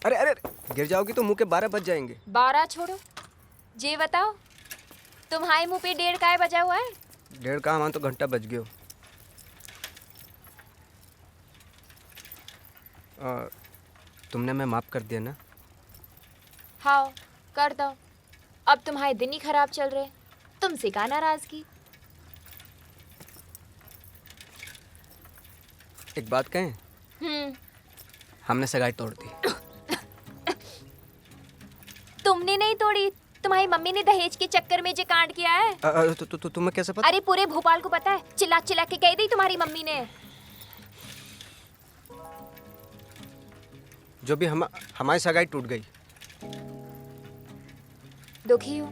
अरे अरे गिर जाओगी तो मुंह के 12 बज जाएंगे। 12 छोड़ो, जे बताओ तुम्हारे मुंह पे 1:30 काय बजा हुआ है? 1:30 कहाँ, वहाँ तो घंटा बज गयो। तुमने मैं माफ़ कर दिया ना? हाँ कर दो। अब तुम्हारे दिन ही खराब चल रहे, तुमसे का नाराजगी। एक बात कहें, हमने सगाई तोड़ दी। तुमने नहीं तोड़ी, तुम्हारी मम्मी ने दहेज के चक्कर में जो कांड किया है। तुम्हें कैसे पता? अरे पूरे भोपाल को पता है, चिल्ला चिल्ला के कह दी तुम्हारी मम्मी ने। जो भी हमारी सगाई टूट गई। दुखी हो?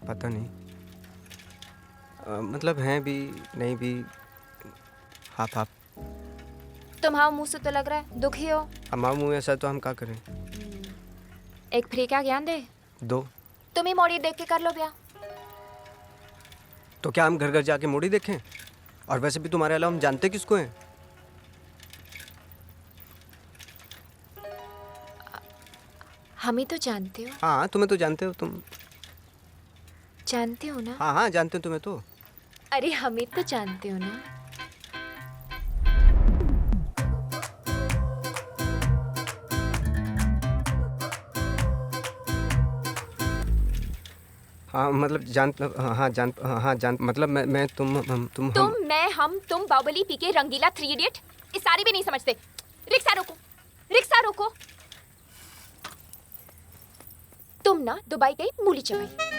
पता नहीं, मतलब हैं भी नहीं भी, हाफ हाफ। तुम्हारा मुंह से तो लग रहा है दुखी हो। हमारा मुंह ऐसा तो हम क्या करें? एक फ्री का ज्ञान दे दो। तुम ही मोड़ी देख के कर लो ब्याह। तो क्या हम घर घर जाके मोड़ी देखें? और वैसे भी तुम्हारे अलावा हम जानते किसको हैं? हम ही तो जानते हो। हाँ तुम्हें तो जानते हो, तुम जानते हो ना? हाँ हाँ जानते हो तुम्हें तो। अरे हमें तो जानते हो ना। हाँ मतलब जान, हाँ जान, मतलब मैं तुम हम तुम मैं हम तुम बाहुबली पी के रंगीला 3 इडियट, ये सारी भी नहीं समझते। रिक्शा रोको, रिक्शा रोको। तुम ना दुबई गई मूली चबाई।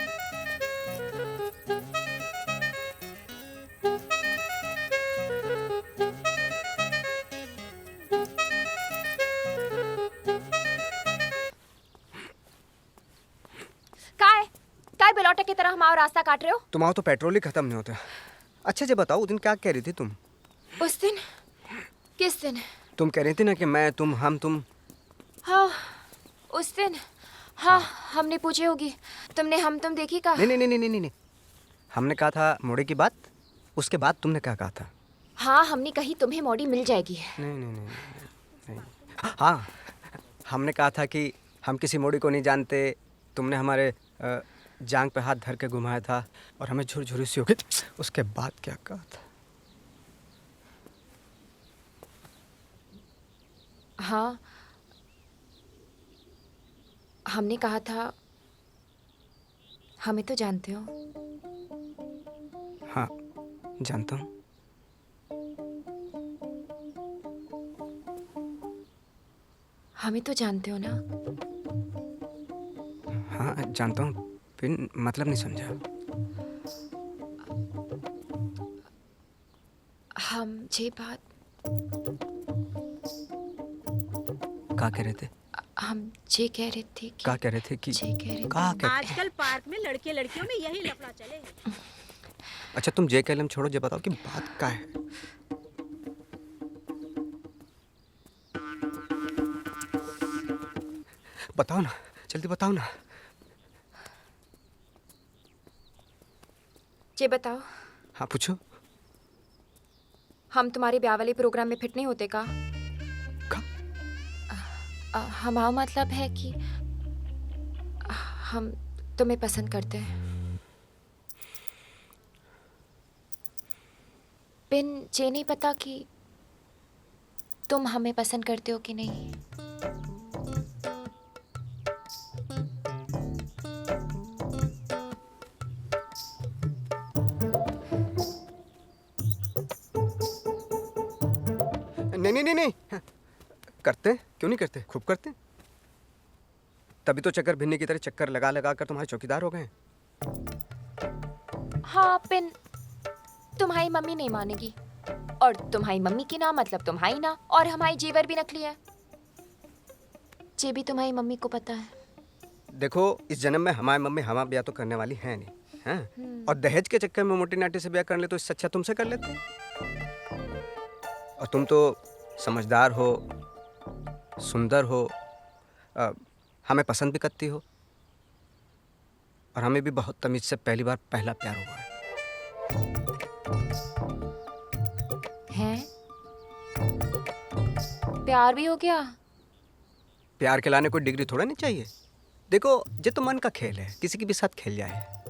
काय बेलौटे की तरह हमारा रास्ता काट रहे हो? तुम्हारा तो पेट्रोल ही खत्म नहीं होता। अच्छा जी बताओ, उस दिन क्या कह रही थी तुम? उस दिन? किस दिन? तुम कह रही थी ना कि मैं तुम हम तुम। हाँ उस दिन। हाँ हमने पूछी होगी, तुमने हम तुम देखी का? नहीं नहीं नहीं नहीं नहीं, हमने कहा था मोड़ी की बात, उसके बाद तुमने क्या कहा था? हाँ हमने कही तुम्हें मोड़ी मिल जाएगी। नहीं नहीं नहीं, नहीं, नहीं। हाँ हमने कहा था कि हम किसी मोड़ी को नहीं जानते। तुमने हमारे जांग पे हाथ धर के घुमाया था और हमें झुरझुरी सी हो गई। उसके बाद क्या कहा था? हाँ हमने कहा था हमें तो जानते हो। हाँ जानता हूँ। हमें तो जानते हो ना। हाँ जानता हूँ, फिर मतलब नहीं समझा। हम ये बात क्या कह रहे थे? हम ये कह रहे थे कि क्या कह रहे थे कि ये कह रहे क्या आजकल पार्क में लड़के लड़कियों में यही लफड़ा चले। अच्छा तुम जे कलम छोड़ो, जे बताओ कि बात क्या है? बताओ ना, जल्दी बताओ ना। ये बताओ, हाँ पूछो। हम तुम्हारे ब्याह वाले प्रोग्राम में फिट नहीं होते का? हमारा मतलब है कि हम तुम्हें पसंद करते हैं। बिन ये नहीं पता कि तुम हमें पसंद करते हो कि नहीं। नहीं नहीं नहीं नहीं, करते हैं, क्यों नहीं करते, खूब करते हैं। तभी तो चक्कर भिन्नी की तरह चक्कर लगा लगा कर तुम्हारे चौकीदार हो गए। हाँ पिन, तुम्हारी मम्मी नहीं मानेगी, और तुम्हारी मम्मी की ना मतलब तुम्हारी ना, और हमारी जेवर भी नकली है। ये भी तुम्हारी मम्मी को पता है। देखो इस जन्म में हमारी मम्मी हमारा ब्याह तो करने वाली है नहीं, हैं? और दहेज के चक्कर में मोटी नाटी से ब्याह कर ले तो इससे अच्छा तुमसे कर लेते। और तुम तो समझदार हो, सुंदर हो, हमें पसंद भी करती हो, और हमें भी बहुत तमीज से पहली बार पहला प्यार हुआ है। हैं? प्यार भी हो गया? प्यार के लाने कोई डिग्री थोड़ा नहीं चाहिए। देखो ये तो मन का खेल है, किसी के भी साथ खेल जाए।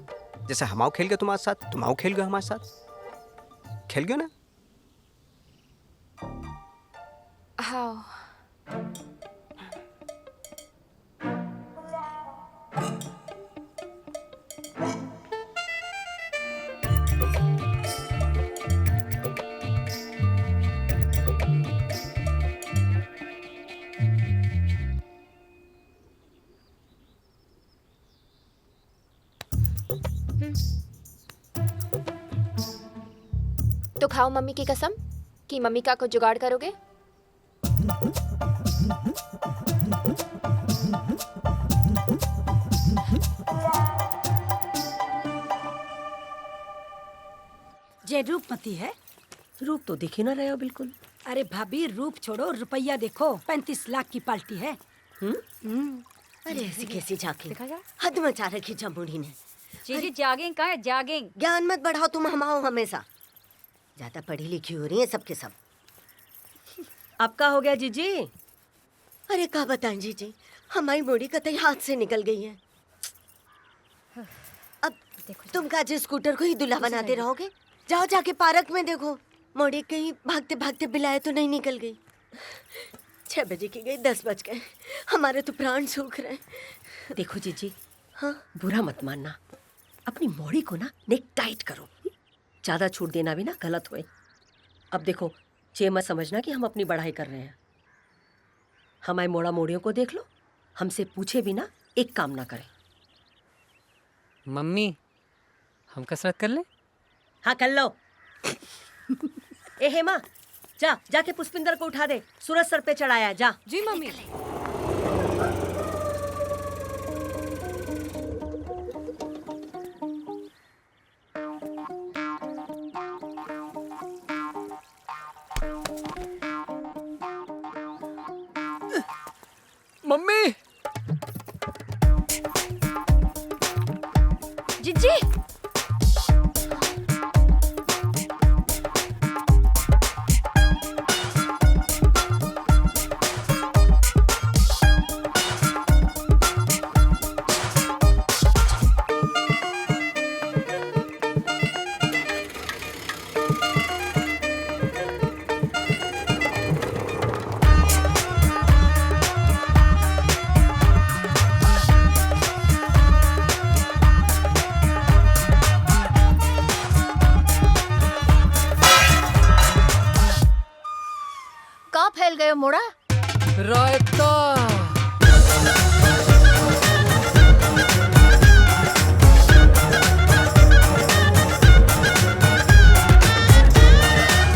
जैसे हमाओ खेल गए तुम्हारे साथ, तुमाओ खेल गए हमारे साथ, खेल गए ना। हाँ। तो खाओ मम्मी की कसम कि मम्मी का कुछ जुगाड़ करोगे। जे रूपमती है। रूप तो दिख ही ना रहे हो बिल्कुल। अरे भाभी रूप छोड़ो, रुपया देखो, 35 लाख की पार्टी है। अरे ऐसी कैसी झांकी, हद मचा रखी जमुड़ी ने। जी जागेंगे कहाँ है जागेंगे। ज्ञान मत बढ़ाओ तुम हमाओ हमेशा, ज्यादा पढ़ी लिखी हो रही है सबके सब। आपका हो गया जीजी? अरे क्या बताएं जीजी, हमारी मोड़ी कतई हाथ से निकल गई है। अब तुम काजे स्कूटर को ही दूल्हा बनाते रहोगे? जाओ जाके पार्क में देखो, मोड़ी कहीं भागते भागते बिलाए तो नहीं निकल गई। 6 बजे की गई, 10 बज गए, हमारे तो प्राण सूख रहे हैं। देखो जीजी, हाँ बुरा मत मानना, अपनी मौड़ी को ना नेक टाइट करो, ज्यादा छूट देना भी ना गलत हुए। अब देखो, ये मत समझना कि हम अपनी बढ़ाई कर रहे हैं। हमारे मोड़ा मोड़ियों को देख लो, हमसे पूछे बिना एक काम ना करें। मम्मी, हम कसरत कर लें? हाँ कर लो। ए हेमा, जा जाके पुष्पिंदर को उठा दे, सूरज सर पे चढ़ाया है, जा। जी मम्मी।